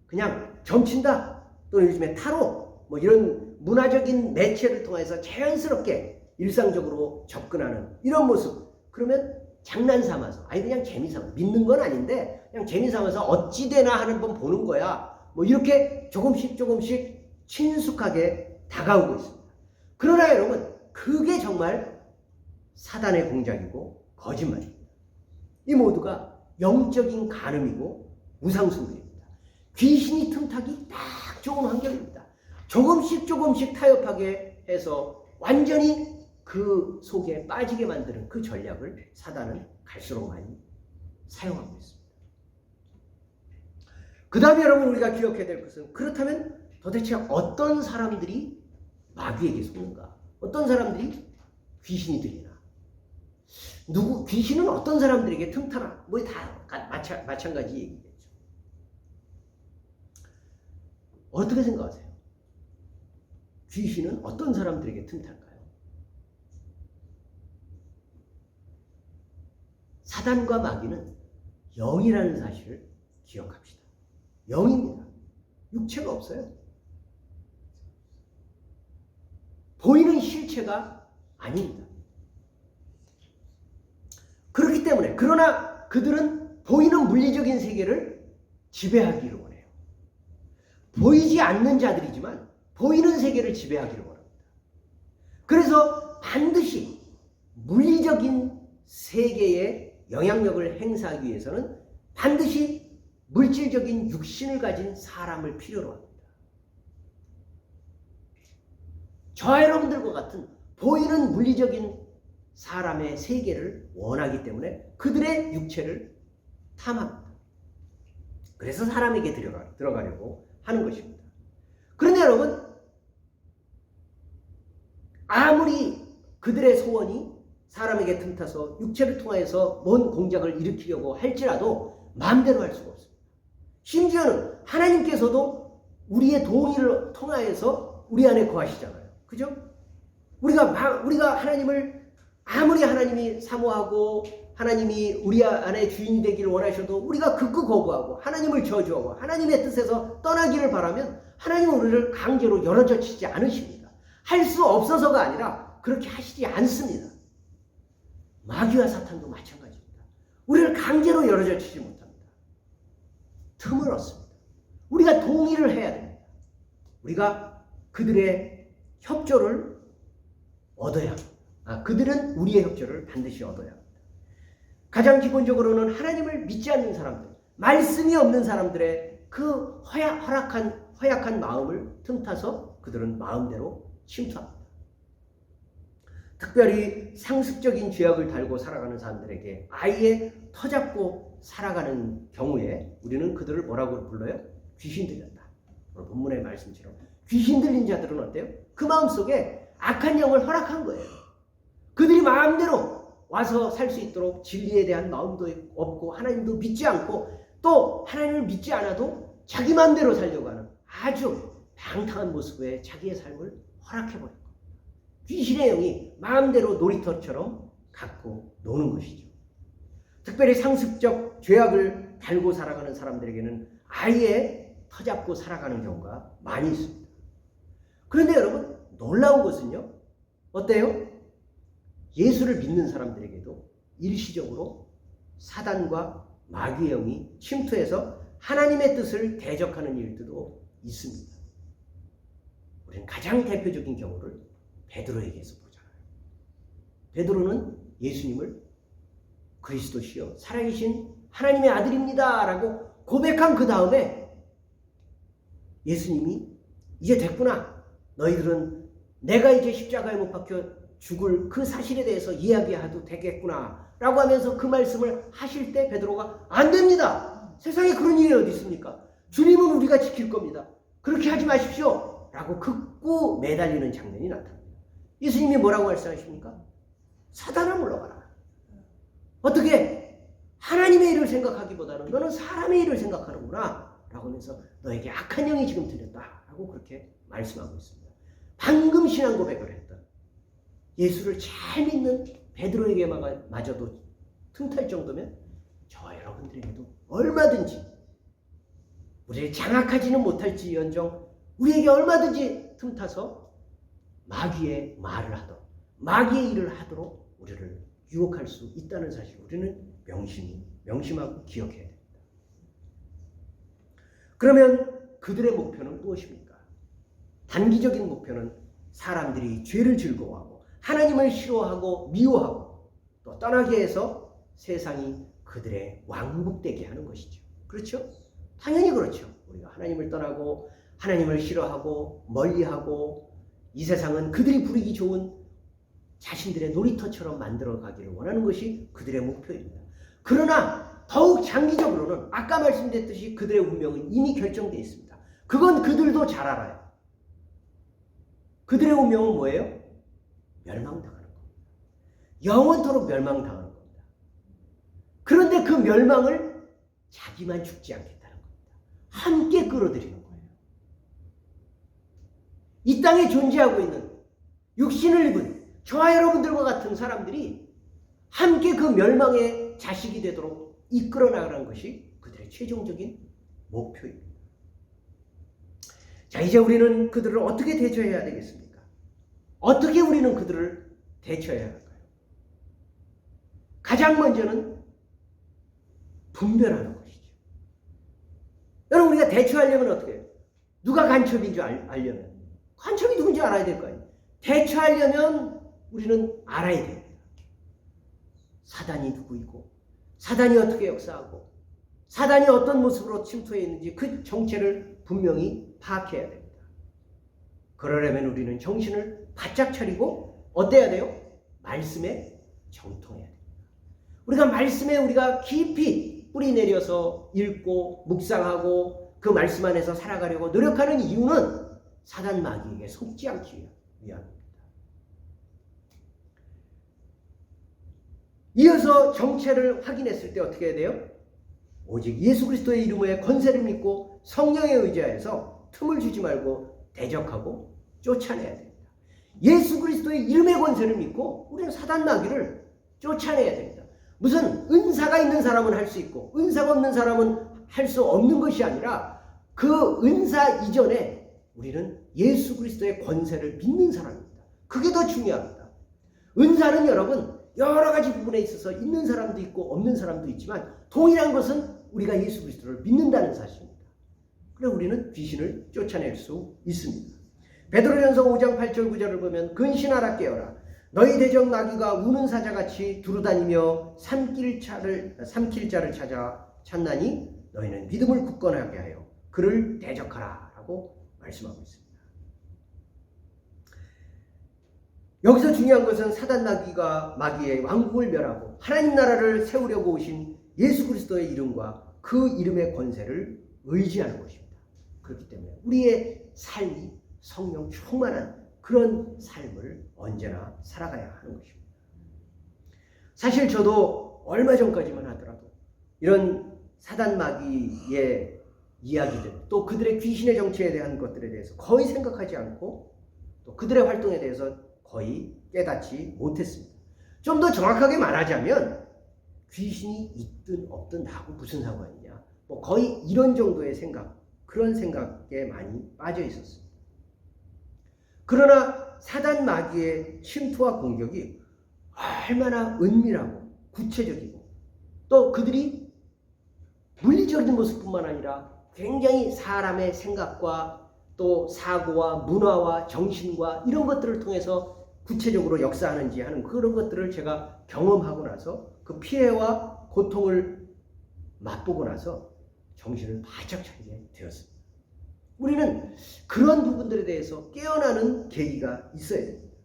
그냥 점친다, 또는 요즘에 타로 뭐 이런 문화적인 매체를 통해서 자연스럽게 일상적으로 접근하는 이런 모습, 그러면 장난 삼아서, 아니 그냥 재미 삼아서, 믿는 건 아닌데 그냥 재미 삼아서 어찌되나 하는 번 보는 거야, 뭐 이렇게 조금씩 친숙하게 다가오고 있습니다. 그러나 여러분, 그게 정말 사단의 공작이고 거짓말입니다. 이 모두가 영적인 간음이고 우상숭배입니다. 귀신이 틈타기 딱 좋은 환경입니다. 조금씩 타협하게 해서 완전히 그 속에 빠지게 만드는 그 전략을 사단은 갈수록 많이 사용하고 있습니다. 그 다음에 여러분, 우리가 기억해야 될 것은, 그렇다면 도대체 어떤 사람들이 마귀에게 속는가? 어떤 사람들이 귀신이 들리나? 귀신은 어떤 사람들에게 틈타나? 뭐 다 마찬가지 얘기겠죠. 어떻게 생각하세요? 귀신은 어떤 사람들에게 틈탈까요? 사단과 마귀는 영이라는 사실을 기억합시다. 영입니다. 육체가 없어요. 보이는 실체가 아닙니다. 그렇기 때문에 그러나 그들은 보이는 물리적인 세계를 지배하기를 원해요. 보이지 않는 자들이지만 보이는 세계를 지배하기를 원합니다. 그래서 반드시 물리적인 세계에 영향력을 행사하기 위해서는 반드시 물질적인 육신을 가진 사람을 필요로 합니다. 저와 여러분들과 같은 보이는 물리적인 사람의 세계를 원하기 때문에 그들의 육체를 탐합니다. 그래서 사람에게 들어가려고 하는 것입니다. 그런데 여러분, 아무리 그들의 소원이 사람에게 틈타서 육체를 통해서 뭔 공작을 일으키려고 할지라도 마음대로 할 수가 없습니다. 심지어는 하나님께서도 우리의 동의를 통하여서 우리 안에 거하시잖아요. 그죠? 우리가 하나님을 아무리 하나님이 사모하고 하나님이 우리 안에 주인이 되기를 원하셔도 우리가 극구 거부하고 하나님을 저주하고 하나님의 뜻에서 떠나기를 바라면 하나님은 우리를 강제로 열어젖히지 않으십니다. 할 수 없어서가 아니라 그렇게 하시지 않습니다. 마귀와 사탄도 마찬가지입니다. 우리를 강제로 열어젖히지 못합니다. 틈을 얻습니다. 우리가 동의를 해야 됩니다. 우리가 그들의 협조를 얻어야 합니다. 그들은 우리의 협조를 반드시 얻어야 합니다. 가장 기본적으로는 하나님을 믿지 않는 사람들, 말씀이 없는 사람들의 그 허약한 마음을 틈타서 그들은 마음대로 침투합니다. 특별히 상습적인 죄악을 달고 살아가는 사람들에게 아예 터잡고 살아가는 경우에 우리는 그들을 뭐라고 불러요? 귀신 들렸다. 오늘 본문의 말씀처럼 귀신 들린 자들은 어때요? 그 마음속에 악한 영을 허락한 거예요. 그들이 마음대로 와서 살 수 있도록 진리에 대한 마음도 없고 하나님도 믿지 않고 또 하나님을 믿지 않아도 자기 마음대로 살려고 하는 아주 방탕한 모습의 자기의 삶을 허락해버린 겁니다. 귀신의 영이 마음대로 놀이터처럼 갖고 노는 것이죠. 특별히 상습적 죄악을 달고 살아가는 사람들에게는 아예 터잡고 살아가는 경우가 많이 있습니다. 그런데 여러분, 놀라운 것은요, 어때요? 예수를 믿는 사람들에게도 일시적으로 사단과 마귀의 영이 침투해서 하나님의 뜻을 대적하는 일들도 있습니다. 우리는 가장 대표적인 경우를 베드로에게서 보잖아요. 베드로는 예수님을 그리스도시요 살아계신 하나님의 아들입니다 라고 고백한 그 다음에 예수님이 이제 됐구나, 너희들은 내가 이제 십자가에 못 박혀 죽을 그 사실에 대해서 이야기해도 되겠구나 라고 하면서 그 말씀을 하실 때 베드로가 안 됩니다, 세상에 그런 일이 어디 있습니까, 주님은 우리가 지킬 겁니다, 그렇게 하지 마십시오 라고 극구 매달리는 장면이 나타납니다. 예수님이 뭐라고 말씀하십니까? 사단아 물러가라. 어떻게 하나님의 일을 생각하기보다는 너는 사람의 일을 생각하는구나 라고 하면서 너에게 악한 영이 지금 들렸다 라고 그렇게 말씀하고 있습니다. 방금 신앙 고백을 했던 예수를 잘 믿는 베드로에게마저도 틈탈 정도면 저와 여러분들에게도 얼마든지 우리를 장악하지는 못할지언정 우리에게 얼마든지 틈타서 마귀의 말을 하도록, 마귀의 일을 하도록 우리를 유혹할 수 있다는 사실 우리는 명심하고 기억해야 됩니다. 그러면 그들의 목표는 무엇입니까? 단기적인 목표는 사람들이 죄를 즐거워하고 하나님을 싫어하고 미워하고 또 떠나게 해서 세상이 그들의 왕복되게 하는 것이죠. 그렇죠? 당연히 그렇죠. 우리가 하나님을 떠나고 하나님을 싫어하고 멀리하고 이 세상은 그들이 부리기 좋은 자신들의 놀이터처럼 만들어가기를 원하는 것이 그들의 목표입니다. 그러나 더욱 장기적으로는 아까 말씀드렸듯이 그들의 운명은 이미 결정되어 있습니다. 그건 그들도 잘 알아요. 그들의 운명은 뭐예요? 멸망당하는 겁니다. 영원토록 멸망당하는 겁니다. 그런데 그 멸망을 자기만 죽지 않겠다는 겁니다. 함께 끌어들이는 거예요. 이 땅에 존재하고 있는 육신을 입은 저와 여러분들과 같은 사람들이 함께 그 멸망의 자식이 되도록 이끌어 나가는 것이 그들의 최종적인 목표입니다. 자, 이제 우리는 그들을 어떻게 대처해야 되겠습니까? 어떻게 우리는 그들을 대처해야 할까요? 가장 먼저는 분별하는 것이죠. 여러분, 우리가 대처하려면 어떻게 해요? 누가 간첩인 줄 알려면 간첩이 누군지 알아야 될 거 아니에요. 대처하려면 우리는 알아야 돼요. 사단이 누구이고 사단이 어떻게 역사하고 사단이 어떤 모습으로 침투해 있는지 그 정체를 분명히 파악해야 됩니다. 그러려면 우리는 정신을 바짝 차리고 어때야 돼요? 말씀에 정통해야 됩니다. 우리가 말씀에 우리가 깊이 뿌리 내려서 읽고 묵상하고 그 말씀 안에서 살아가려고 노력하는 이유는 사단 마귀에게 속지 않기 위함입니다. 이어서 정체를 확인했을 때 어떻게 해야 돼요? 오직 예수 그리스도의 이름의 권세를 믿고 성령에 의지하여서 틈을 주지 말고 대적하고 쫓아내야 됩니다. 예수 그리스도의 이름의 권세를 믿고 우리는 사단 마귀를 쫓아내야 됩니다. 무슨 은사가 있는 사람은 할 수 있고 은사가 없는 사람은 할 수 없는 것이 아니라 그 은사 이전에 우리는 예수 그리스도의 권세를 믿는 사람입니다. 그게 더 중요합니다. 은사는 여러분 여러 가지 부분에 있어서 있는 사람도 있고 없는 사람도 있지만 동일한 것은 우리가 예수 그리스도를 믿는다는 사실입니다. 그래서 우리는 귀신을 쫓아낼 수 있습니다. 베드로전서 5장 8절 9절을 보면 근신하라 깨어라 너희 대적 마귀가 우는 사자같이 두루다니며 삼킬 자를 찾나니 너희는 믿음을 굳건하게 하여 그를 대적하라 라고 말씀하고 있습니다. 여기서 중요한 것은 사단 마귀의 왕국을 멸하고 하나님 나라를 세우려고 오신 예수 그리스도의 이름과 그 이름의 권세를 의지하는 것입니다. 그렇기 때문에 우리의 삶이 성령 충만한 그런 삶을 언제나 살아가야 하는 것입니다. 사실 저도 얼마 전까지만 하더라도 이런 사단 마귀의 이야기들 또 그들의 귀신의 정체에 대한 것들에 대해서 거의 생각하지 않고 또 그들의 활동에 대해서 거의 깨닫지 못했습니다. 좀 더 정확하게 말하자면 귀신이 있든 없든 나하고 무슨 상관이냐 뭐 거의 이런 정도의 생각 그런 생각에 많이 빠져 있었습니다. 그러나 사단 마귀의 침투와 공격이 얼마나 은밀하고 구체적이고 또 그들이 물리적인 모습뿐만 아니라 굉장히 사람의 생각과 또 사고와 문화와 정신과 이런 것들을 통해서 구체적으로 역사하는지 하는 그런 것들을 제가 경험하고 나서 그 피해와 고통을 맛보고 나서 정신을 바짝 차리게 되었습니다. 우리는 그런 부분들에 대해서 깨어나는 계기가 있어야 됩니다.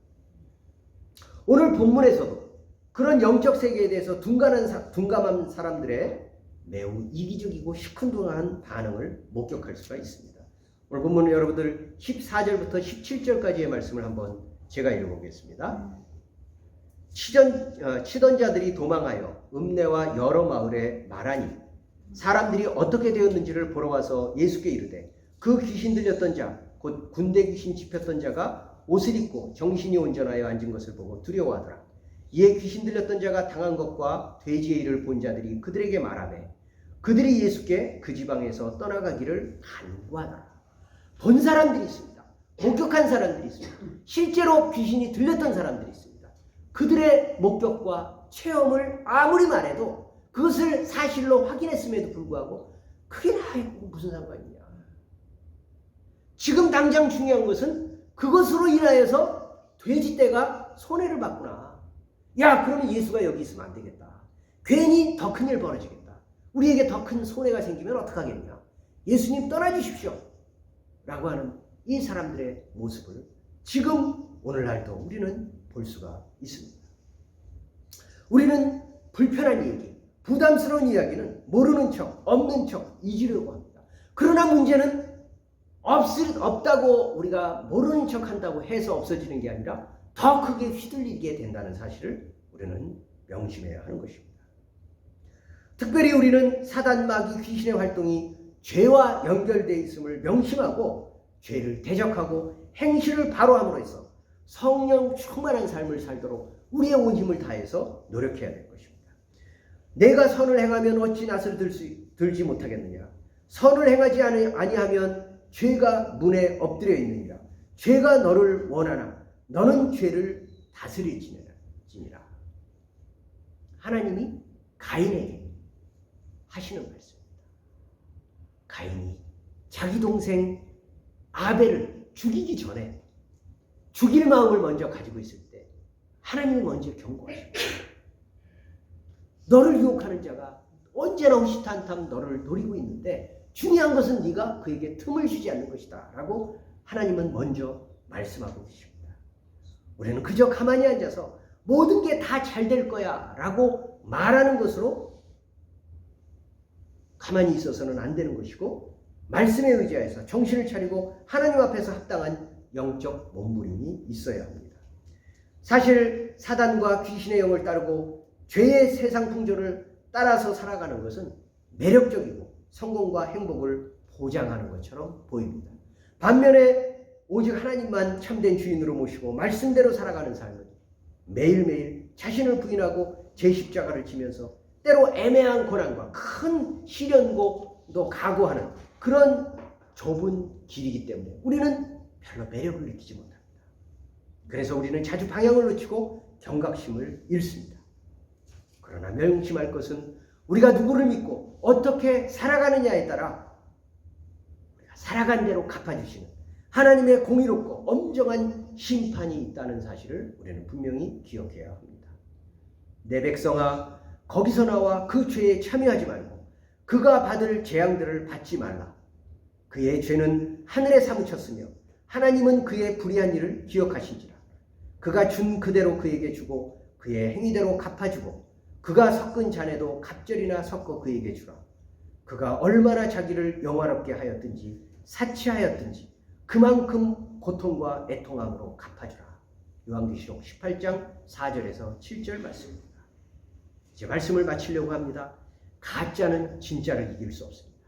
오늘 본문에서도 그런 영적 세계에 대해서 둔감한 사람들의 매우 이기적이고 시큰둥한 반응을 목격할 수가 있습니다. 오늘 본문은 여러분들 14절부터 17절까지의 말씀을 한번 제가 읽어보겠습니다. 치던 자들이 도망하여 읍내와 여러 마을에 말하니 사람들이 어떻게 되었는지를 보러 와서 예수께 이르되 그 귀신 들렸던 자 곧 군대 귀신 집혔던 자가 옷을 입고 정신이 온전하여 앉은 것을 보고 두려워하더라. 이에 귀신 들렸던 자가 당한 것과 돼지의 일을 본 자들이 그들에게 말하매 그들이 예수께 그 지방에서 떠나가기를 간구하더라. 본 사람들이 있습니다. 목격한 사람들이 있습니다. 실제로 귀신이 들렸던 사람들이 있습니다. 그들의 목격과 체험을 아무리 말해도 그것을 사실로 확인했음에도 불구하고 그게 나하고 무슨 상관이냐. 지금 당장 중요한 것은 그것으로 인하여서 돼지떼가 손해를 봤구나. 야, 그러면 예수가 여기 있으면 안 되겠다. 괜히 더 큰 일 벌어지겠다. 우리에게 더 큰 손해가 생기면 어떡하겠냐. 예수님 떠나주십시오. 라고 하는 이 사람들의 모습을 지금 오늘날도 우리는 볼 수가 있습니다. 우리는 불편한 얘기, 부담스러운 이야기는 모르는 척, 없는 척 잊으려고 합니다. 그러나 문제는 없다고 우리가 모르는 척 한다고 해서 없어지는 게 아니라 더 크게 휘둘리게 된다는 사실을 우리는 명심해야 하는 것입니다. 특별히 우리는 사단 마귀 귀신의 활동이 죄와 연결되어 있음을 명심하고 죄를 대적하고 행실을 바로 함으로써 성령 충만한 삶을 살도록 우리의 온 힘을 다해서 노력해야 될 것입니다. 내가 선을 행하면 어찌 낯을 들지 못하겠느냐. 선을 행하지 아니하면 죄가 문에 엎드려 있느니라. 죄가 너를 원하나 너는 죄를 다스릴지니라. 하나님이 가인에게 하시는 말씀입니다. 가인이 자기 동생 아벨을 죽이기 전에 죽일 마음을 먼저 가지고 있을 때 하나님이 먼저 경고하십니다. 너를 유혹하는 자가 언제나 호시탄탐 너를 노리고 있는데 중요한 것은 네가 그에게 틈을 주지 않는 것이다 라고 하나님은 먼저 말씀하고 계십니다. 우리는 그저 가만히 앉아서 모든 게 다 잘 될 거야 라고 말하는 것으로 가만히 있어서는 안 되는 것이고, 말씀에 의지하여서 정신을 차리고 하나님 앞에서 합당한 영적 몸부림이 있어야 합니다. 사실 사단과 귀신의 영을 따르고 죄의 세상 풍조를 따라서 살아가는 것은 매력적이고 성공과 행복을 보장하는 것처럼 보입니다. 반면에 오직 하나님만 참된 주인으로 모시고 말씀대로 살아가는 삶은 매일매일 자신을 부인하고 제 십자가를 지면서 때로 애매한 고난과 큰 시련도 각오하는 그런 좁은 길이기 때문에 우리는 별로 매력을 느끼지 못합니다. 그래서 우리는 자주 방향을 놓치고 경각심을 잃습니다. 그러나 명심할 것은 우리가 누구를 믿고 어떻게 살아가느냐에 따라 우리가 살아간 대로 갚아주시는 하나님의 공의롭고 엄정한 심판이 있다는 사실을 우리는 분명히 기억해야 합니다. 내 백성아, 거기서 나와 그 죄에 참여하지 말고 그가 받을 재앙들을 받지 말라. 그의 죄는 하늘에 사무쳤으며 하나님은 그의 불의한 일을 기억하신지라. 그가 준 그대로 그에게 주고 그의 행위대로 갚아주고 그가 섞은 잔에도 갑절이나 섞어 그에게 주라. 그가 얼마나 자기를 영화롭게 하였든지 사치하였든지 그만큼 고통과 애통함으로 갚아주라. 요한계시록 18장 4절에서 7절 말씀입니다. 이제 말씀을 마치려고 합니다. 가짜는 진짜를 이길 수 없습니다.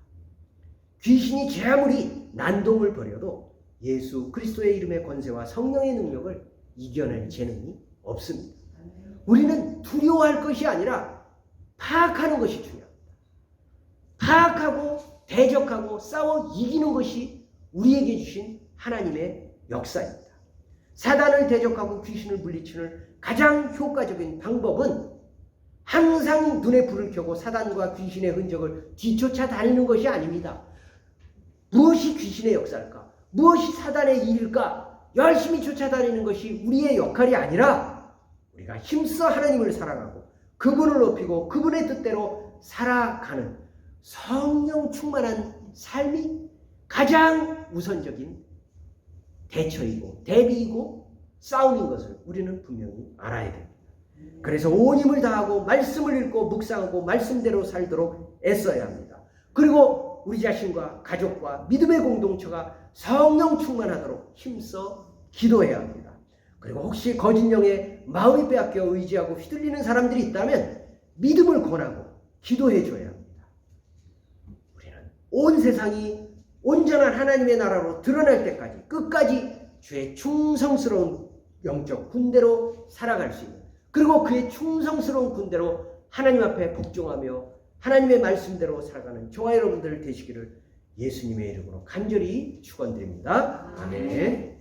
귀신이 제 아무리 난동을 벌여도 예수 그리스도의 이름의 권세와 성령의 능력을 이겨낼 재능이 없습니다. 우리는 두려워할 것이 아니라 파악하는 것이 중요합니다. 파악하고 대적하고 싸워 이기는 것이 우리에게 주신 하나님의 역사입니다. 사단을 대적하고 귀신을 물리치는 가장 효과적인 방법은 항상 눈에 불을 켜고 사단과 귀신의 흔적을 뒤쫓아 다니는 것이 아닙니다. 무엇이 귀신의 역사일까? 무엇이 사단의 일일까? 열심히 쫓아다니는 것이 우리의 역할이 아니라 우리가 힘써 하나님을 사랑하고 그분을 높이고 그분의 뜻대로 살아가는 성령 충만한 삶이 가장 우선적인 대처이고 대비이고 싸움인 것을 우리는 분명히 알아야 됩니다. 그래서 온 힘을 다하고 말씀을 읽고 묵상하고 말씀대로 살도록 애써야 합니다. 그리고 우리 자신과 가족과 믿음의 공동체가 성령 충만하도록 힘써 기도해야 합니다. 그리고 혹시 거짓 영에 마음이 빼앗겨 의지하고 휘둘리는 사람들이 있다면 믿음을 권하고 기도해 줘야 합니다. 우리는 온 세상이 온전한 하나님의 나라로 드러날 때까지 끝까지 주의 충성스러운 영적 군대로 살아갈 수 있는, 그리고 그의 충성스러운 군대로 하나님 앞에 복종하며 하나님의 말씀대로 살아가는 저와 여러분들 되시기를 예수님의 이름으로 간절히 축원드립니다. 아멘.